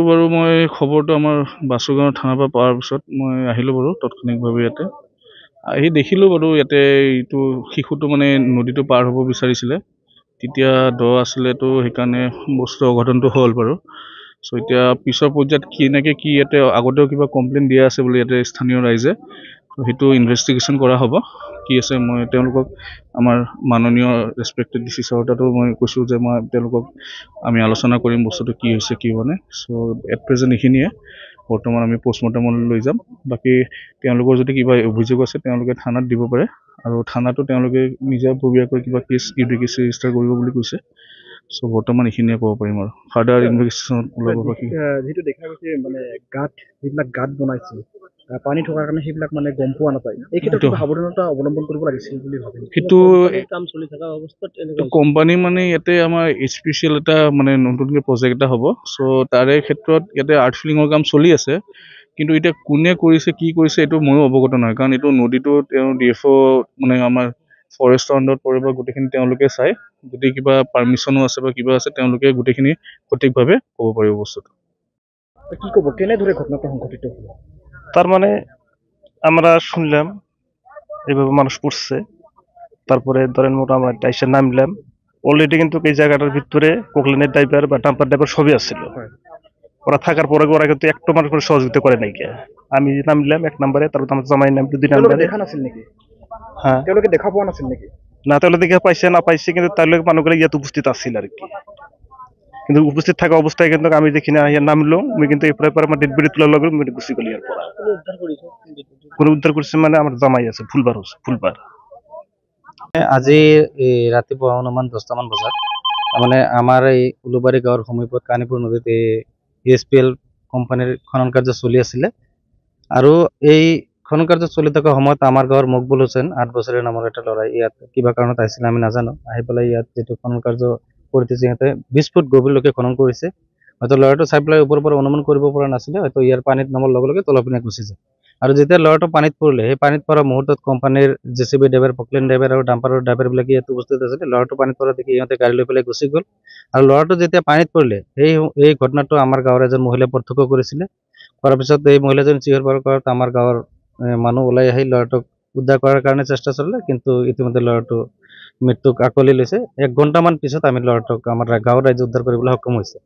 বাৰু মই খবৰটো আমাৰ বাসুগাঁও থানাৰ পৰা পোৱাৰ পিছত মই আহিলোঁ বাৰু তাৎক্ষণিকভাৱে ইয়াতে আহি দেখিলোঁ বাৰু ইয়াতে এইটো শিশুটো মানে নদীটো পাৰ হ'ব বিচাৰিছিলে, তেতিয়া দ আছিলে তো সেইকাৰণে বস্তু অঘটনটো হ'ল বাৰু। চ' এতিয়া পিছৰ পৰ্যায়ত কেনেকৈ কি ইয়াতে আগতেও কিবা কমপ্লেইন দিয়া আছে বুলি ইয়াতে স্থানীয় ৰাইজে, সেইটো ইনভেষ্টিগেশ্যন কৰা হ'ব। কি আছে মই তেওঁলোকক আমাৰ মাননীয় ৰেচপেক্টেড ডিচি ছাৰৰ তাতো মই কৈছোঁ যে মই তেওঁলোকক আমি আলোচনা কৰিম বস্তুটো কি হৈছে কি হোৱা নাই। চ' এট প্ৰেজেণ্ট এইখিনিয়ে, বৰ্তমান আমি পষ্টমৰ্টেমলৈ লৈ যাম। বাকী তেওঁলোকৰ যদি কিবা অভিযোগ আছে তেওঁলোকে থানাত দিব পাৰে, আৰু থানাতো তেওঁলোকে নিজাববীয়াকৈ কিবা কেছ কেছ ৰেজিষ্টাৰ কৰিব বুলি কৈছে। চ' বৰ্তমান এইখিনিয়ে ক'ব পাৰিম আৰু ফাৰ্ডাৰ ইনভেষ্টিগেশ্যন ওলাব। বাকী যিটো দেখা গৈছে মানে যিবিলাক গাঁত বনাইছে পানী থকাৰ কাৰণে সেইবিলাক মানে গম পোৱা নাপায়, এই ক্ষেত্ৰত সাৱধানতা অৱলম্বন কৰিব লাগিছিল বুলি ভাবে। সেইটো কাম চলি থকা অৱস্থাত কোম্পানী মানে ইয়াতে আমাৰ স্পেচিয়েল এটা মানে নতুনকৈ প্ৰজেক্ট এটা হ'ব। চ' তাৰে ক্ষেত্ৰত ইয়াতে আৰ্ট ফিলিঙৰ কাম চলি আছে, কিন্তু এতিয়া কোনে কৰিছে কি কৰিছে এইটো ময়ো অৱগত নহয়, কাৰণ এইটো নদীটো তেওঁ DFO মানে আমাৰ ফৰেষ্টৰ আণ্ডাৰত পৰে বা গোটেইখিনি তেওঁলোকে চাই, যদি কিবা পাৰ্মিশ্যনো আছে বা কিবা আছে তেওঁলোকে গোটেইখিনি সঠিকভাৱে ক'ব পাৰিব বস্তুটো। কি ক'ব, কেনেদৰে ঘটনাটা সংঘটিত হল? তার মানে আমরা শুনলাম এইভাবে মানুষ পড়ছে, তারপরে ধরেন মোটামুটি এসে নামলাম। অলরেডি কিন্তু এই জায়গাটার ভিতরে কোকলেনের ড্রাইভার বা ডাম্পার ড্রাইভার সবই আসছিল। ওরা থাকার পরে ওরা কিন্তু একটু মানুষ করে সহযোগিতা করে নাই। আমি নামলাম 1 নম্বরে, তারপর আমার জামাই নাম 2 নম্বরে। দেখা নাছিল নাকি? হ্যাঁ, তেওঁলোকে দেখা পোৱা নাছিল নাকি? না তাহলে দেখে পাইছে না পাইছে, কিন্তু তাহলে মানুষগুলো ইয়াতে উপস্থিত আসছিল আর কি। কিন্তু উপস্থিত থাকা অবস্থায় কিন্তু আমি দেখি না নামলো, আমি কিন্তু এরপরে আমার ডেড বডি তোলার লগে আমি গুছি গেলি। এরপর কোন উদ্ধার করছে মানে আমার জামাই আছে ফুলবার। আজি ৰাতিপুৱা অনুমান 10টামান বজাত মানে আমাৰ এই উলুবাৰী গাঁৱৰ সমীপত কানিপুৰ নদীত ESPL কোম্পানীৰ খনন কাৰ্য চলি আছিলে, আৰু এই খনন কাৰ্য চলি থকা সময়ত আমাৰ গাঁৱৰ মকবুল হুছেইন 8 বছৰীয়া নামৰ এটা ল'ৰাই ইয়াত কিবা কাৰণত আহিছিলে আমি নাজানো, আহি পেলাই ইয়াত যিটো খনন কাৰ্য কৰিছে সিহঁতে 20 ফুট গভীৰলৈকে খনন কৰিছে। হয়তো ল'ৰাটো চাই পেলাই ওপৰৰ পৰা অনুমান কৰিব পৰা নাছিলে, হয়তো ইয়াৰ পানীত নামৰ লগে লগে তলৰ পিনে গুচি যায়। আৰু যেতিয়া ল'ৰাটো পানীত পৰিলে, সেই পানীত পৰা মুহূৰ্তত কোম্পানীৰ JCB ড্ৰাইভাৰ, পকলেন ড্ৰাইভাৰ আৰু ডাম্পাৰৰ ড্ৰাইভাৰবিলাকে ইয়াত উপস্থিত আছিলে। ল'ৰাটো পানীত পৰা দেখি ইহঁতে গাড়ী লৈ পেলাই গুচি গ'ল। আৰু ল'ৰাটো যেতিয়া পানীত পৰিলে, এই ঘটনাটো আমাৰ গাঁৱৰ এজন মহিলাই প্ৰত্যক্ষ কৰিছিলে। কৰাৰ পিছত এই মহিলাজনী চিঞৰ বাখৰ কৰাত আমাৰ গাঁৱৰ মানুহ ওলাই আহি ল'ৰাটোক উদ্ধাৰ কৰাৰ কাৰণে চেষ্টা চলালে, কিন্তু ইতিমধ্যে ল'ৰাটো মৃত্যুক আকোৱালি লৈছে। 1 ঘণ্টামান পিছত আমি ল'ৰাটোক আমাৰ গাঁৱৰ ৰাইজে উদ্ধাৰ কৰিবলৈ সক্ষম হৈছে।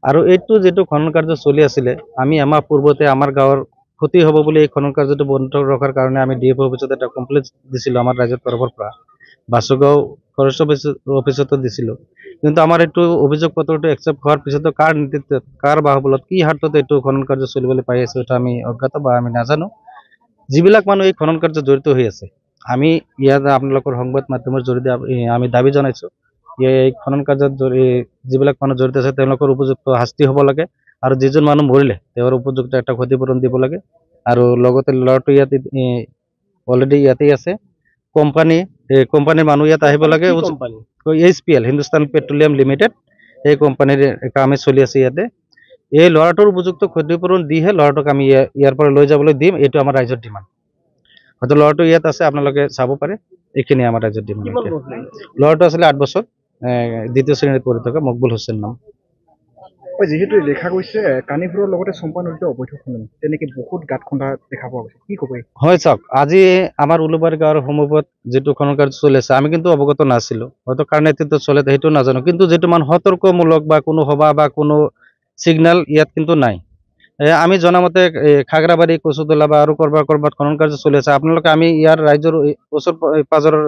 আৰু এইটো যিটো খনন কাৰ্য চলি আছিলে, আমি এমাহ পূৰ্বতে আমাৰ গাঁৱৰ ক্ষতি হ'ব বুলি এই খনন কাৰ্যটো বন্ধ ৰখাৰ কাৰণে আমি DFO অফিচত এটা কমপ্লেইন দিছিলোঁ আমাৰ ৰাইজৰ তৰফৰ পৰা, বাসুগাঁও ফৰেষ্ট অফিচতো দিছিলোঁ। কিন্তু আমাৰ এইটো অভিযোগ পত্ৰটো একচেপ্ট হোৱাৰ পিছতো কাৰ নেতৃত্বত, কাৰ বাহুবলত, কি হাতত এইটো খনন কাৰ্য চলিবলৈ পাই আছে এইটো আমি অজ্ঞাত বা আমি নাজানো। যিবিলাক মানুহ এই খনন কাৰ্যত জড়িত হৈ আছে, আমি ইয়াত আপোনালোকৰ সংবাদ মাধ্যমৰ জৰিয়তে আমি দাবী জনাইছোঁ, এই খনন কাৰ্যত যিবিলাক মানুহ জড়িত আছে তেওঁলোকৰ উপযুক্ত শাস্তি হ'ব লাগে, আৰু যিজন মানুহ মৰিলে তেওঁৰ উপযুক্ত এটা ক্ষতিপূৰণ দিব লাগে। আৰু লগতে ল'ৰাটো ইয়াত অলৰেডি ইয়াতেই আছে। কোম্পানীৰ মানুহ ইয়াত আহিব লাগে। HPL হিন্দুস্তান পেট্ৰলিয়াম লিমিটেড, এই কোম্পানীৰ কামে চলি আছে ইয়াতে। এই ল'ৰাটোৰ উপযুক্ত ক্ষতিপূৰণ দিহে ল'ৰাটোক আমি ইয়াৰ পৰা লৈ যাবলৈ দিম, এইটো আমাৰ ৰাইজৰ ডিমাণ্ড। হয়তো ল'ৰাটো ইয়াত আছে, আপোনালোকে চাব পাৰে। এইখিনি আমাৰ ৰাইজৰ ডিমাণ্ড। ল'ৰাটো আছিলে 8 বছৰ, 2য় শ্ৰেণীত পঢ়ি থকা মকবুল হুছেইন নাম। যিহেতু দেখা গৈছে কানিপুৰৰ লগতে চম্পা নদীতো অবৈধ খনন, তেনেকে বহুত গাঁত খন্দা দেখা পোৱা গৈছে, কি ক'ব? হয় চাওক, আজি আমাৰ উলুবাৰী গাঁৱৰ সমীপত যিটো খনন কাৰ্য চলি আছে, আমি কিন্তু অৱগত নাছিলোঁ। হয়তো কাৰ নেতৃত্বত চলে সেইটো নাজানো, কিন্তু যিটো মানে সতৰ্কমূলক বা কোনো সভা বা কোনো ছিগনেল ইয়াত কিন্তু নাই। আমি জনামতে খাগৰাবাৰী, কচুতলা বা আৰু ক'ৰবাত খনন কাৰ্য চলি আছে। আপোনালোকে আমি ইয়াৰ ৰাইজৰ ওচৰ পাজৰৰ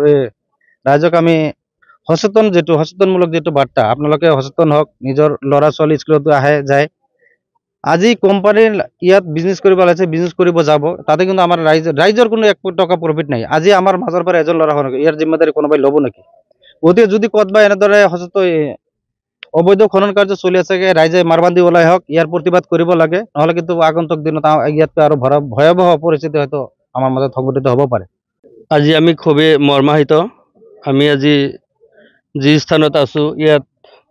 ৰাইজক আমি সচেতনমূলক যিটো বাৰ্তা, আপোনালোকে সচেতন হওক, নিজৰ ল'ৰা ছোৱালী স্কুলত আহে যায়। আজি কোম্পানীৰ ইয়াত বিজনেছ কৰিব লাগিছে, বিজনেছ কৰিব যাব, তাতে কিন্তু আমাৰ ৰাইজৰ কোনো 1 টকা প্ৰফিট নাই। আজি আমাৰ মাজৰ পৰা এজন ল'ৰা হয়, ইয়াৰ জিম্মেদাৰী কোনোবাই ল'ব নেকি? গতিকে যদি ক'তবা এনেদৰে অবৈধ খনন কাৰ্য চলি আছে, ৰাইজে মাৰবান্ধি ওলাই হওক, ইয়াৰ প্ৰতিবাদ কৰিব লাগে। নহ'লে কিন্তু আগন্তুক দিনত ইয়াতকৈ আৰু ভয়াৱহ পৰিস্থিতি হয়তো আমাৰ মাজত সংঘটিত হ'ব পাৰে। আজি আমি খুবেই মৰ্মাহিত। আমি আজি যি স্থানত আছোঁ, ইয়াত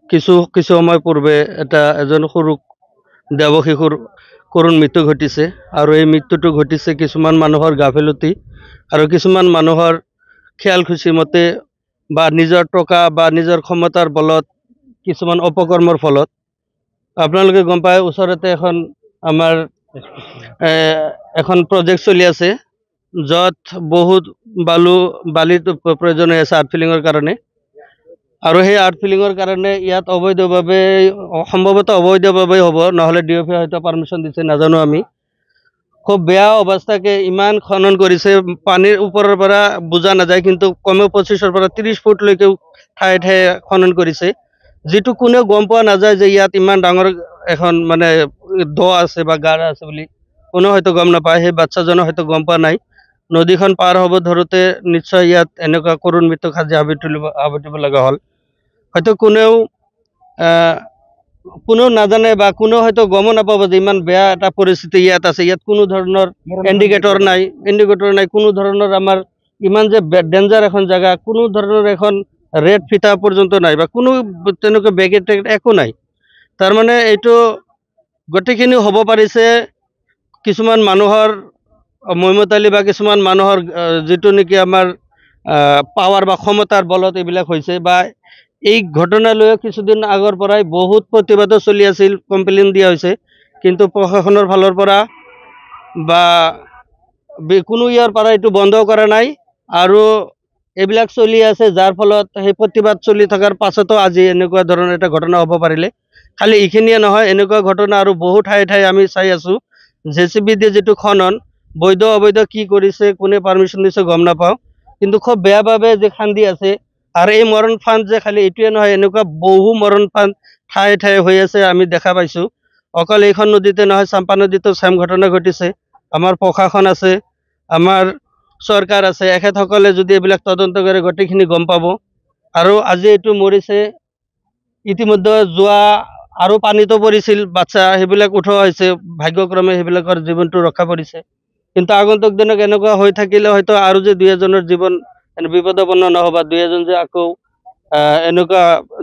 কিছু সময় পূৰ্বে এজন সৰু দেৱশিশুৰ কৰুণ মৃত্যু ঘটিছে, আৰু এই মৃত্যুটো ঘটিছে কিছুমান মানুহৰ গাফিলতি আৰু কিছুমান মানুহৰ খেয়াল খুচি মতে বা নিজৰ টকা বা নিজৰ ক্ষমতাৰ বলত কিছুমান অপকৰ্মৰ ফলত। আপোনালোকে গম পায় ওচৰতে এখন আমাৰ এখন প্ৰজেক্ট চলি আছে য'ত বহুত বালিৰ প্ৰয়োজন হৈ আছে আৰ্ট ফিলিঙৰ কাৰণে আৰু সেই আৰ্ট ফিলিঙৰ কাৰণে ইয়াত অবৈধভাৱে সম্ভৱতঃ অবৈধভাৱে হ'ব নহ'লে DOF হয়তো পাৰ্মিশ্যন দিছে নাজানো আমি খুব বেয়া অৱস্থাকে ইমান খনন কৰিছে পানীৰ ওপৰৰ পৰা বুজা নাযায় কিন্তু কমেও 25 পৰা 30 ফুটলৈকে ঠায়ে ঠায়ে খনন কৰিছে যেটো কোনেও গম পোৱা নাযায় যে ইয়াত ইমান ডাঙৰ এখন মানে দ আছে বা গাড় আছে বুলি কোনো হয়তো গম নাপায় সেই বাচ্চাজনে হয়তো গম পোৱা নাই নদীখন পাৰ হ'ব ধৰোতে নিশ্চয় ইয়াত এনেকুৱা কৰুণ মৃত্যু খাজি আৱটিব লগা হ'ল হয়তো কোনেও নাজানে বা কোনেও হয়তো গমো নাপাব যে ইমান বেয়া এটা পৰিস্থিতি ইয়াত আছে ইয়াত কোনো ধৰণৰ ইণ্ডিকেটৰ নাই কোনো ধৰণৰ আমাৰ ইমান যে ডেঞ্জাৰ এখন জায়গা কোনো ধৰণৰ এখন ৰেড ফিটা পৰ্যন্ত নাই বা কোনো তেনেকুৱা বেগেট একো নাই তাৰ মানে এইটো গোটেইখিনি হ'ব পাৰিছে কিছুমান মানুহৰ মৈমতালি বা কিছুমান মানুহৰ যেটো নেকি আমাৰ পাৱাৰ বা ক্ষমতাৰ বলত এইবিলাক হৈছে বা এই ঘটনালৈ কিছুদিন আগৰ পৰাই বহুত প্ৰতিবাদ চলি আছিল কমপ্লেইন দিয়া হৈছে কিন্তু প্ৰশাসনৰ ফালৰ পৰা বা কোনো ইয়াৰ পৰা এইটো বন্ধ কৰা নাই আৰু এইবিলাক চলি আছে যাৰ ফলত সেই প্ৰতিবাদ চলি থকাৰ পাছতো আজি এনেকুৱা ধৰণৰ এটা ঘটনা হ'ব পাৰিলে খালি এইখিনিয়ে নহয় এনেকুৱা ঘটনা আৰু বহুত ঠাই আমি চাই আছো জেচিবি দিয়ে যেটো খনন বৈধ অবৈধ কি কৰিছে কোনে পাৰ্মিশ্যন দিছে গম নাপাওঁ কিন্তু খুব বেয়াভাৱে যে খান্দি আছে আৰু এই মৰণ ফান্দ যে খালি এইটোৱে নহয় এনেকুৱা বহু মৰণ ফান্দ ঠায়ে হৈ আছে আমি দেখা পাইছো অকল এইখন নদীতে নহয় চাম্পা নদীতো সেম ঘটনা ঘটিছে আমাৰ প্ৰশাসন আছে আমাৰ চৰকাৰ আছে এখেতসকলে যদি এইবিলাক তদন্ত কৰে গোটেইখিনি গম পাব আৰু আজি এইটো মৰিছে ইতিমধ্যে যোৱা আৰু পানীতো পৰিছিল বাচ্চা সেইবিলাক উঠোৱা হৈছে ভাগ্যক্ৰমে সেইবিলাকৰ জীৱনটো ৰক্ষা পৰিছে কিন্তু আগন্তুক দিনত এনেকুৱা হৈ থাকিলে হয়তো আৰু যে 2 এজনৰ জীৱন বিপদাপন্ন নহ'ব 2 এজন যে আকৌ এনেকুৱা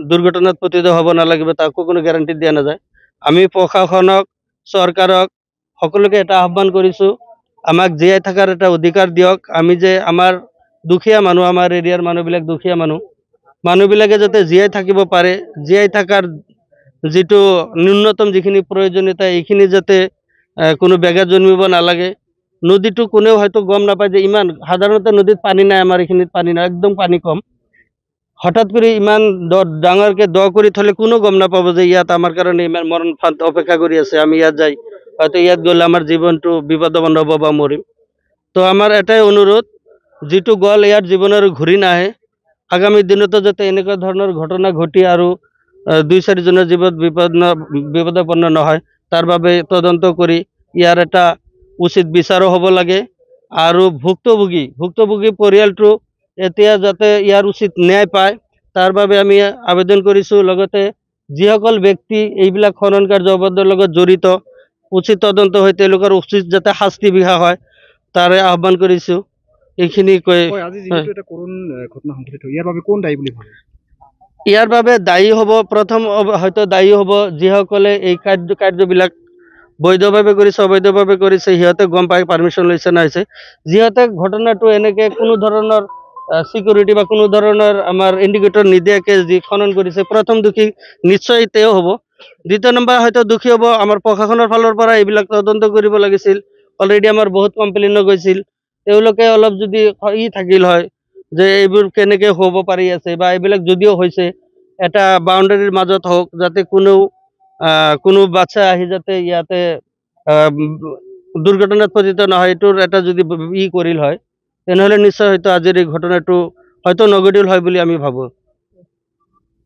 দুৰ্ঘটনাত পতিত হ'ব নালাগিব তাকো কোনো গ্যাৰান্টি দিয়া নাযায় আমি প্ৰশাসনক চৰকাৰক সকলোকে এটা আহ্বান কৰিছো আমাক জীয়াই থাকাৰ এটা অধিকাৰ দিয়ক আমি যে আমাৰ দুখীয়া মানুহ আমাৰ এৰিয়াৰ মানুহবিলাক দুখীয়া মানুহবিলাকে যাতে জীয়াই থাকিব পাৰে জীয়াই থাকাৰ যেটো ন্যূনতম যিখিনি প্ৰয়োজনীয়তা এইখিনি যাতে কোনো ব্যাঘাত জন্মিব নালাগে নদীটো কোনেও হয়তো গম নাপায় যে ইমান সাধাৰণতে নদীত পানী নাই আমাৰ এইখিনিত পানী নাই একদম পানী কম হঠাৎ কৰি ইমান ডাঙৰকে দ কৰি থলে কোনো গম নাপাব যে ইয়াত আমাৰ কাৰণে ইমান মৰণ ফান্দ অপেক্ষা কৰি আছে আমি ইয়াত যাই হয়তো ইয়াত গ'লে আমাৰ জীৱনটো বিপদাপন্ন হ'ব বা মৰিম তো আমাৰ এটাই অনুৰোধ যেটো গ'ল ইয়াৰ জীৱন আৰু ঘূৰি নাহে আগামী দিনতো যাতে এনেকুৱা ধৰণৰ ঘটনা ঘটি আৰু 2-4 জনৰ জীৱন বিপদাপন্ন নহয় তাৰ বাবে তদন্ত কৰি ইয়াৰ এটা উচিত বিচাৰো হ'ব লাগে আৰু ভুক্তভোগী পৰিয়ালটো এতিয়া যাতে ইয়াৰ উচিত ন্যায় পায় তাৰ বাবে আমি আবেদন কৰিছো লগতে যিসকল ব্যক্তি এইবিলাক খনন কাৰ্য অবৈধৰ লগত জড়িত উচিত তদন্ত হৈ তেওঁলোকৰ উচিত যাতে শাস্তি বিহা হয় তাৰে আহ্বান কৰিছো এইখিনি কৈ আজি যেটো এটা কৰুণ ঘটনা সংঘটিত ইয়াৰ বাবে কোন দায়ী বুলি ভাবে ইয়াৰ বাবে দায়ী হ'ব প্ৰথম হয়তো দায়ী হ'ব যিসকলে এই কাৰ্যবিলাক বৈধভাৱে কৰিছে অবৈধভাৱে কৰিছে সিহঁতে গম পাই পাৰ্মিশ্যন লৈছে নাইছে যিহঁতে ঘটনাটো এনেকে কোনো ধৰণৰ সিকিউৰিটি বা কোনো ধৰণৰ আমাৰ ইণ্ডিকেটৰ নিদিয়াকে যি খনন কৰিছে প্ৰথম দুখী নিশ্চয় তেওঁ হ'ব দ্বিতীয় নম্বৰ হয়তো দুখী হ'ব আমাৰ প্ৰশাসনৰ ফালৰ পৰা এইবিলাক তদন্ত কৰিব লাগিছিল অলৰেডি আমাৰ বহুত কমপ্লেইন গৈছিল তেওঁলোকে অলপ যদি থাকিল হয় যে এইবোৰ কেনেকে হ'ব পাৰি আছে বা এইবিলাক যদিও হৈছে এটা বাউণ্ডাৰীৰ মাজত হওক যাতে কোনো বাচ্চা আহি যাতে ইয়াতে দুৰ্ঘটনাত পতিত নহয় এইটোৰ এটা যদি কৰিল হয় তেনেহলে নিশ্চয় হয়তো আজিৰ এই ঘটনাটো হয়তো নঘটিল হয় বুলি আমি ভাবো